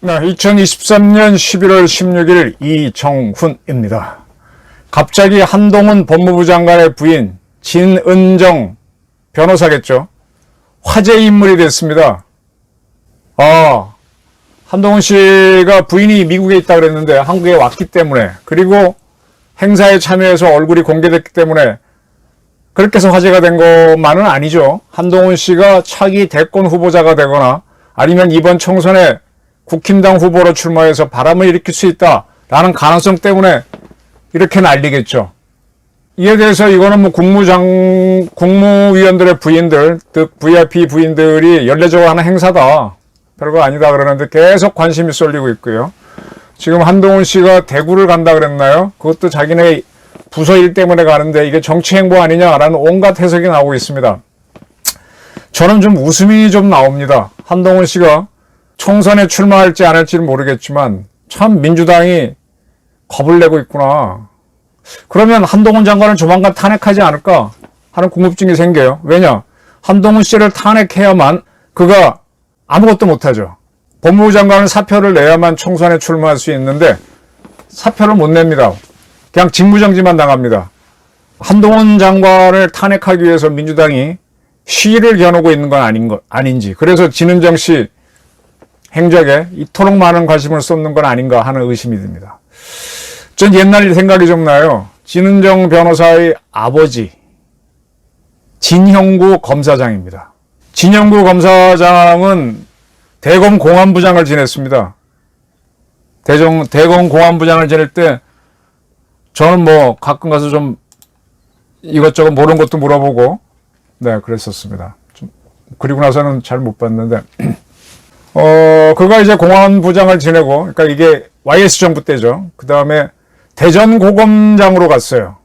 네, 2023년 11월 16일 이정훈입니다. 갑자기 한동훈 법무부 장관의 부인 진은정 변호사겠죠. 화제 인물이 됐습니다. 한동훈 씨가 부인이 미국에 있다 그랬는데 한국에 왔기 때문에, 그리고 행사에 참여해서 얼굴이 공개됐기 때문에 그렇게 해서 화제가 된 것만은 아니죠. 한동훈 씨가 차기 대권 후보자가 되거나 아니면 이번 총선에 국힘당 후보로 출마해서 바람을 일으킬 수 있다라는 가능성 때문에 이렇게 난리겠죠. 이에 대해서 이거는 뭐 국무위원들의 부인들, 즉 VIP 부인들이 연례적으로 하는 행사다, 별거 아니다 그러는데 계속 관심이 쏠리고 있고요. 지금 한동훈 씨가 대구를 간다 그랬나요? 그것도 자기네 부서 일 때문에 가는데 이게 정치 행보 아니냐라는 온갖 해석이 나오고 있습니다. 저는 좀 웃음이 좀 나옵니다. 한동훈 씨가 총선에 출마할지 안 할지는 모르겠지만 참 민주당이 겁을 내고 있구나. 그러면 한동훈 장관을 조만간 탄핵하지 않을까 하는 궁금증이 생겨요. 왜냐? 한동훈 씨를 탄핵해야만 그가 아무것도 못하죠. 법무부 장관은 사표를 내야만 총선에 출마할 수 있는데 사표를 못 냅니다. 그냥 직무정지만 당합니다. 한동훈 장관을 탄핵하기 위해서 민주당이 시위를 겨누고 있는 건 아닌지, 그래서 진은정 씨 행적에 이토록 많은 관심을 쏟는 건 아닌가 하는 의심이 듭니다. 전 옛날 생각이 좀 나요. 진은정 변호사의 아버지 진형구 검사장입니다. 진형구 검사장은 대검 공안부장을 지냈습니다. 대검 공안부장을 지낼 때 저는 뭐 가끔 가서 좀 이것저것 모르는 것도 물어보고 네, 그랬었습니다. 그리고 나서는 잘 못 봤는데 그가 이제 공안부장을 지내고, 그러니까 이게 YS 정부 때죠. 그 다음에 대전고검장으로 갔어요.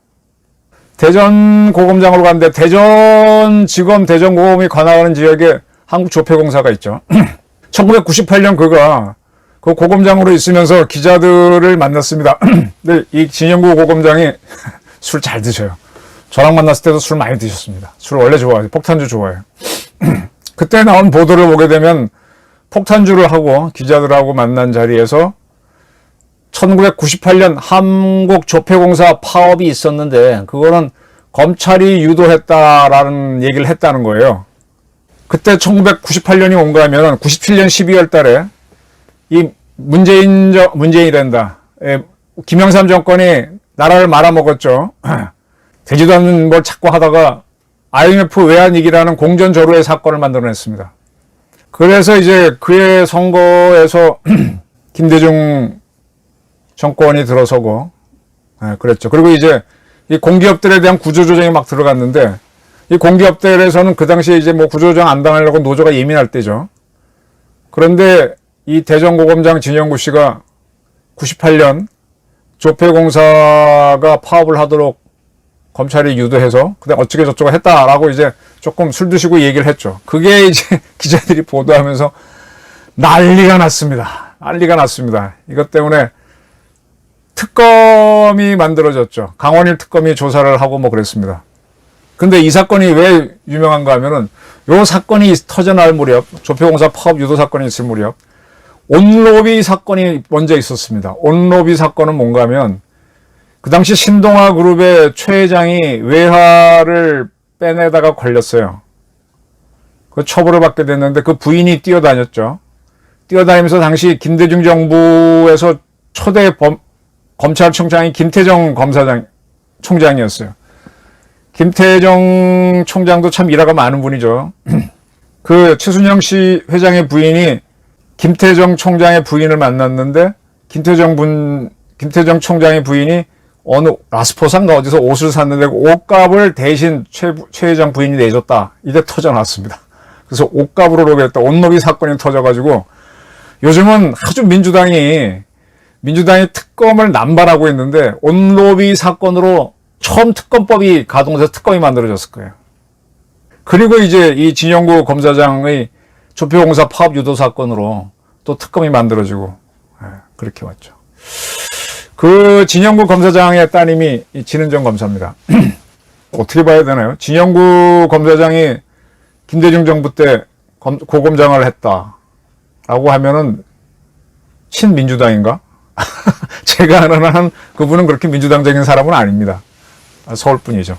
대전고검장으로 갔는데 대전지검, 대전고검이 관할하는 지역에 한국조폐공사가 있죠. 1998년 그가 그 고검장으로 있으면서 기자들을 만났습니다. 근데 이 진영구 고검장이 술 잘 드셔요. 저랑 만났을 때도 술 많이 드셨습니다. 술 원래 좋아해요. 폭탄주 좋아해요. 그때 나온 보도를 보게 되면 폭탄주를 하고 기자들하고 만난 자리에서 1998년 한국조폐공사 파업이 있었는데 그거는 검찰이 유도했다라는 얘기를 했다는 거예요. 그때 1998년이 온가 하면 97년 12월 달에 이 문재인이란다. 김영삼 정권이 나라를 말아먹었죠. 되지도 않는 뭘 자꾸 하다가 IMF 외환위기라는 공전저루의 사건을 만들어냈습니다. 그래서 이제 그의 선거에서 김대중 정권이 들어서고, 그랬죠. 그리고 이제 이 공기업들에 대한 구조조정이 막 들어갔는데, 이 공기업들에서는 그 당시에 이제 뭐 구조조정 안 당하려고 노조가 예민할 때죠. 그런데 이 대전고검장 진영구 씨가 98년 조폐공사가 파업을 하도록 검찰이 유도해서 그다음 어쩌게 저쩌고 했다라고 이제 조금 술 드시고 얘기를 했죠. 그게 이제 기자들이 보도하면서 난리가 났습니다. 난리가 났습니다. 이것 때문에 특검이 만들어졌죠. 강원일 특검이 조사를 하고 뭐 그랬습니다. 근데 이 사건이 왜 유명한가 하면은 요 사건이 터져나올 무렵, 조폐공사 파업 유도 사건이 있을 무렵 온로비 사건이 먼저 있었습니다. 온로비 사건은 뭔가 하면 그 당시 신동아 그룹의 최 회장이 외화를 빼내다가 걸렸어요. 그 처벌을 받게 됐는데 그 부인이 뛰어다녔죠. 뛰어다니면서 당시 김대중 정부에서 초대 검찰총장이 김태정 총장이었어요. 김태정 총장도 참 일화가 많은 분이죠. 그 최순영 씨 회장의 부인이 김태정 총장의 부인을 만났는데 김태정 총장의 부인이 어느 라스포산가 어디서 옷을 샀는데 옷값을 대신 최 회장 부인이 내줬다. 이게 터져났습니다. 그래서 옷값으로 로비했다. 옷로비 사건이 터져가지고 요즘은 아주 민주당이 특검을 남발하고 있는데 옷로비 사건으로 처음 특검법이 가동돼서 특검이 만들어졌을 거예요. 그리고 이제 이 진영구 검사장의 조폐공사 파업 유도 사건으로 또 특검이 만들어지고 그렇게 왔죠. 그 진영구 검사장의 따님이 진은정 검사입니다. 어떻게 봐야 되나요? 진영구 검사장이 김대중 정부 때 고검장을 했다라고 하면은 친민주당인가? 제가 아는 한 그분은 그렇게 민주당적인 사람은 아닙니다. 서울뿐이죠.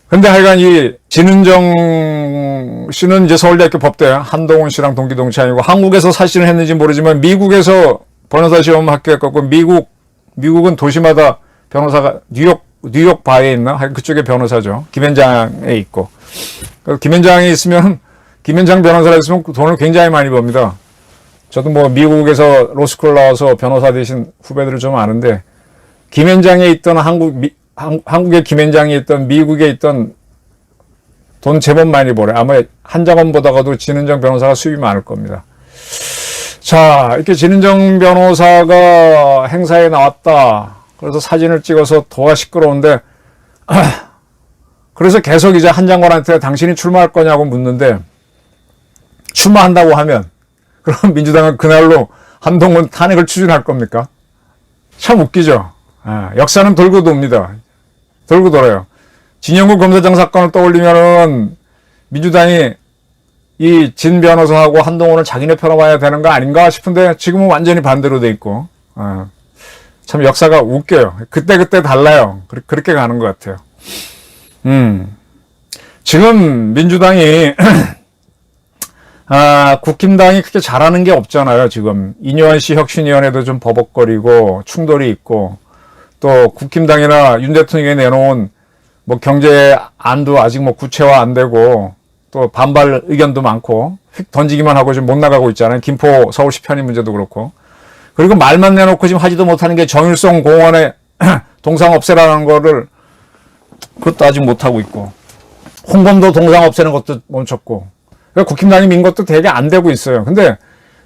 근데 하여간 이 진은정 씨는 이제 서울대학교 법대 한동훈 씨랑 동기 동창이고 한국에서 사실은 했는지 모르지만 미국에서 변호사 시험 합격했고 미국은 도시마다 변호사가 뉴욕 바에 있나? 하여간 그쪽에 변호사죠. 김현장에 있고. 김현장에 있으면 김현장 변호사가 있으면 돈을 굉장히 많이 법니다. 저도 뭐 미국에서 로스쿨 나와서 변호사 되신 후배들을 좀 아는데 김현장에 있던 한국의 김현장에 있던 미국에 있던 돈 제법 많이 벌어요. 아마 한장원보다가도 진은정 변호사가 수입이 많을 겁니다. 자, 이렇게 진은정 변호사가 행사에 나왔다. 그래서 사진을 찍어서 도가 시끄러운데 그래서 계속 이제 한장관한테 당신이 출마할 거냐고 묻는데 출마한다고 하면 그럼 민주당은 그날로 한동훈 탄핵을 추진할 겁니까? 참 웃기죠. 역사는 돌고 돕니다. 돌고 돌아요. 진영구 검사장 사건을 떠올리면은 민주당이 이 진 변호사하고 한동훈을 자기네 편으로 봐야 되는 거 아닌가 싶은데 지금은 완전히 반대로 돼 있고 참 역사가 웃겨요. 그때 달라요. 그렇게 가는 것 같아요. 지금 민주당이 국힘당이 크게 잘하는 게 없잖아요. 지금 이뇨한 씨 혁신위원회도 좀 버벅거리고 충돌이 있고 또 국힘당이나 윤 대통령이 내놓은 뭐 경제 안도 아직 뭐 구체화 안 되고 또 반발 의견도 많고 휙 던지기만 하고 지금 못 나가고 있잖아요. 김포 서울시 편입 문제도 그렇고. 그리고 말만 내놓고 지금 하지도 못하는 게 정일성 공원에 동상 없애라는 거를 그것도 아직 못하고 있고 홍범도 동상 없애는 것도 멈췄고 그러니까 국힘당이 민 것도 되게 안 되고 있어요. 근데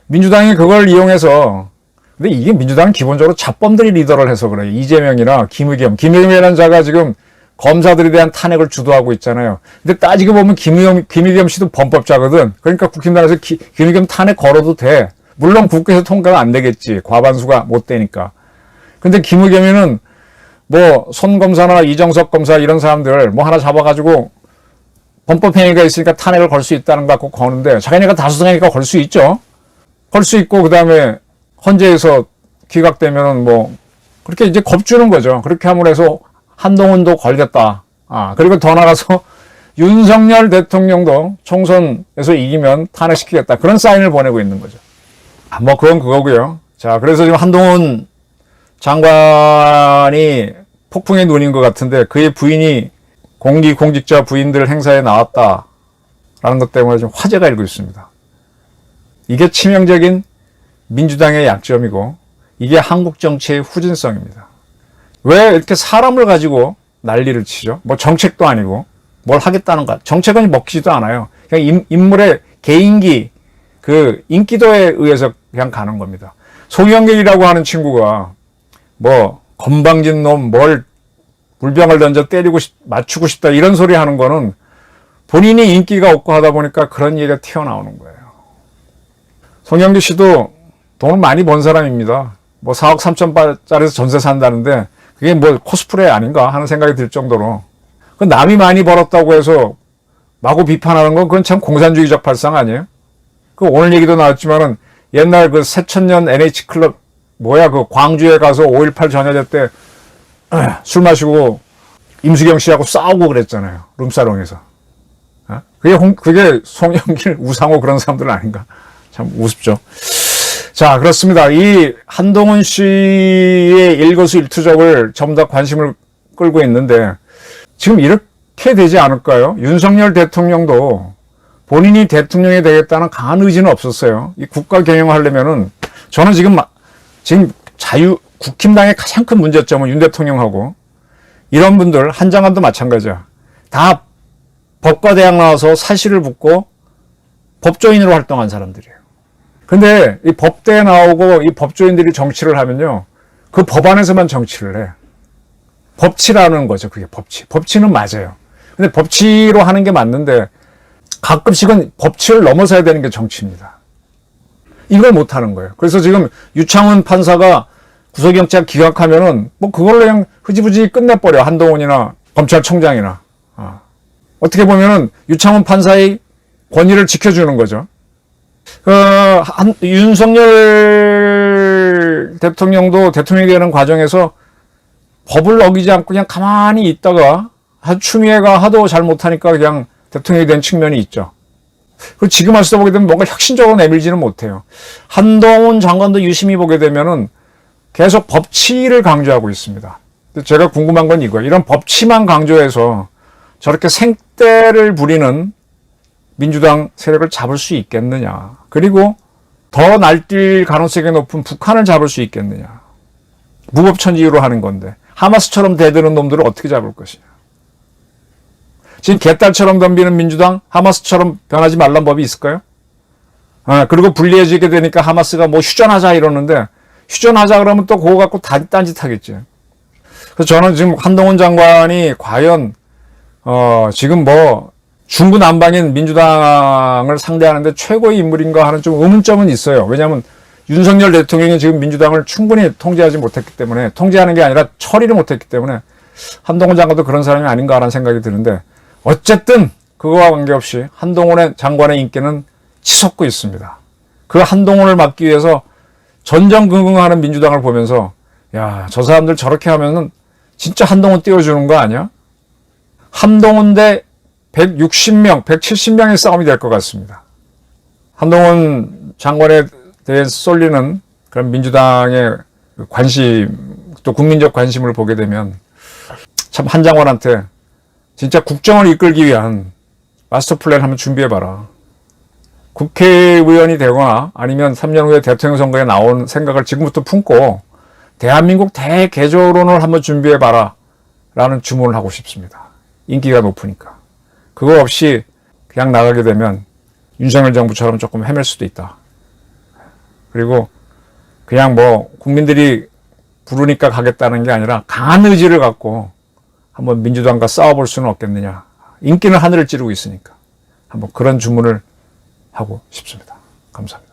민주당이 그걸 이용해서 근데 이게 민주당은 기본적으로 잡범들이 리더를 해서 그래요. 이재명이나 김의겸이라는 자가 지금 검사들에 대한 탄핵을 주도하고 있잖아요. 근데 따지고 보면 김의겸 씨도 범법자거든. 그러니까 국힘당에서 김의겸 탄핵 걸어도 돼. 물론 국회에서 통과가 안 되겠지. 과반수가 못 되니까. 근데 김의겸이는 뭐 손 검사나 이정석 검사 이런 사람들 뭐 하나 잡아가지고 범법행위가 있으니까 탄핵을 걸 수 있다는 거 갖고 거는데 자기네가 다수당이니까 걸 수 있죠. 걸 수 있고 그 다음에 헌재에서 기각되면은 뭐 그렇게 이제 겁주는 거죠. 그렇게 함으로 해서 한동훈도 걸겠다. 그리고 더 나가서 윤석열 대통령도 총선에서 이기면 탄핵시키겠다. 그런 사인을 보내고 있는 거죠. 뭐 그건 그거고요. 자, 그래서 지금 한동훈 장관이 폭풍의 눈인 것 같은데 그의 부인이 공직자 부인들 행사에 나왔다라는 것 때문에 좀 화제가 일고 있습니다. 이게 치명적인 민주당의 약점이고 이게 한국 정치의 후진성입니다. 왜 이렇게 사람을 가지고 난리를 치죠? 뭐 정책도 아니고 뭘 하겠다는 것. 정책은 먹히지도 않아요. 그냥 인물의 개인기, 그 인기도에 의해서 그냥 가는 겁니다. 송영길이라고 하는 친구가 뭐 건방진 놈, 뭘 물병을 던져 맞추고 싶다 이런 소리 하는 거는 본인이 인기가 없고 하다 보니까 그런 얘기가 튀어나오는 거예요. 송영길 씨도 돈을 많이 번 사람입니다. 뭐 4억 3천짜리에서 전세 산다는데 그게 뭐 코스프레 아닌가 하는 생각이 들 정도로 그 남이 많이 벌었다고 해서 마구 비판하는 건 그건 참 공산주의적 발상 아니에요? 그 오늘 얘기도 나왔지만은 옛날 그 새천년 NH클럽 그 광주에 가서 5.18 전야제 때 술 마시고 임수경 씨하고 싸우고 그랬잖아요. 룸사롱에서. 그게 송영길, 우상호 그런 사람들 아닌가? 참 우습죠. 자, 그렇습니다. 이 한동훈 씨의 일거수일투족을 전부 다 관심을 끌고 있는데 지금 이렇게 되지 않을까요? 윤석열 대통령도 본인이 대통령이 되겠다는 강한 의지는 없었어요. 이 국가 경영을 하려면은 저는 지금 국힘당의 가장 큰 문제점은 윤 대통령하고 이런 분들 한장관도 마찬가지야. 다 법과대학 나와서 사실을 묻고 법조인으로 활동한 사람들이에요. 근데 이 법대에 나오고 이 법조인들이 정치를 하면요. 그 법안에서만 정치를 해. 법치라는 거죠. 그게 법치. 법치는 맞아요. 근데 법치로 하는 게 맞는데 가끔씩은 법치를 넘어서야 되는 게 정치입니다. 이걸 못하는 거예요. 그래서 지금 유창훈 판사가 구속영장 기각하면은 뭐 그걸로 그냥 흐지부지 끝내버려. 한동훈이나 검찰총장이나. 어떻게 보면은 유창훈 판사의 권위를 지켜주는 거죠. 윤석열 대통령도 대통령이 되는 과정에서 법을 어기지 않고 그냥 가만히 있다가 추미애가 하도 잘못하니까 그냥 대통령이 된 측면이 있죠. 그리고 지금 와서 보게 되면 뭔가 혁신적으로 내밀지는 못해요. 한동훈 장관도 유심히 보게 되면은 계속 법치를 강조하고 있습니다. 제가 궁금한 건 이거예요. 이런 법치만 강조해서 저렇게 생떼를 부리는 민주당 세력을 잡을 수 있겠느냐. 그리고 더 날뛸 가능성이 높은 북한을 잡을 수 있겠느냐. 무법천지로 하는 건데 하마스처럼 대드는 놈들을 어떻게 잡을 것이냐. 지금 개딸처럼 덤비는 민주당, 하마스처럼 변하지 말란 법이 있을까요? 그리고 불리해지게 되니까 하마스가 뭐 휴전하자 이러는데 휴전하자 그러면 또 그거 갖고 딴짓 하겠지. 그래서 저는 지금 한동훈 장관이 과연 지금 뭐 중구난방인 민주당을 상대하는데 최고의 인물인가 하는 좀 의문점은 있어요. 왜냐하면 윤석열 대통령이 지금 민주당을 충분히 통제하지 못했기 때문에, 통제하는 게 아니라 처리를 못했기 때문에 한동훈 장관도 그런 사람이 아닌가 하는 생각이 드는데, 어쨌든 그거와 관계없이 한동훈의 장관의 인기는 치솟고 있습니다. 그 한동훈을 막기 위해서 전전긍긍하는 민주당을 보면서 야, 저 사람들 저렇게 하면은 진짜 한동훈 띄워주는 거 아니야? 한동훈 대 160명, 170명의 싸움이 될 것 같습니다. 한동훈 장관에 대해 쏠리는 그런 민주당의 관심, 또 국민적 관심을 보게 되면 참 한 장관한테 진짜 국정을 이끌기 위한 마스터 플랜 한번 준비해봐라. 국회의원이 되거나 아니면 3년 후에 대통령 선거에 나온 생각을 지금부터 품고 대한민국 대개조론을 한번 준비해봐라 라는 주문을 하고 싶습니다. 인기가 높으니까. 그거 없이 그냥 나가게 되면 윤석열 정부처럼 조금 헤맬 수도 있다. 그리고 그냥 뭐 국민들이 부르니까 가겠다는 게 아니라 강한 의지를 갖고 한번 민주당과 싸워볼 수는 없겠느냐. 인기는 하늘을 찌르고 있으니까. 한번 그런 주문을 하고 싶습니다. 감사합니다.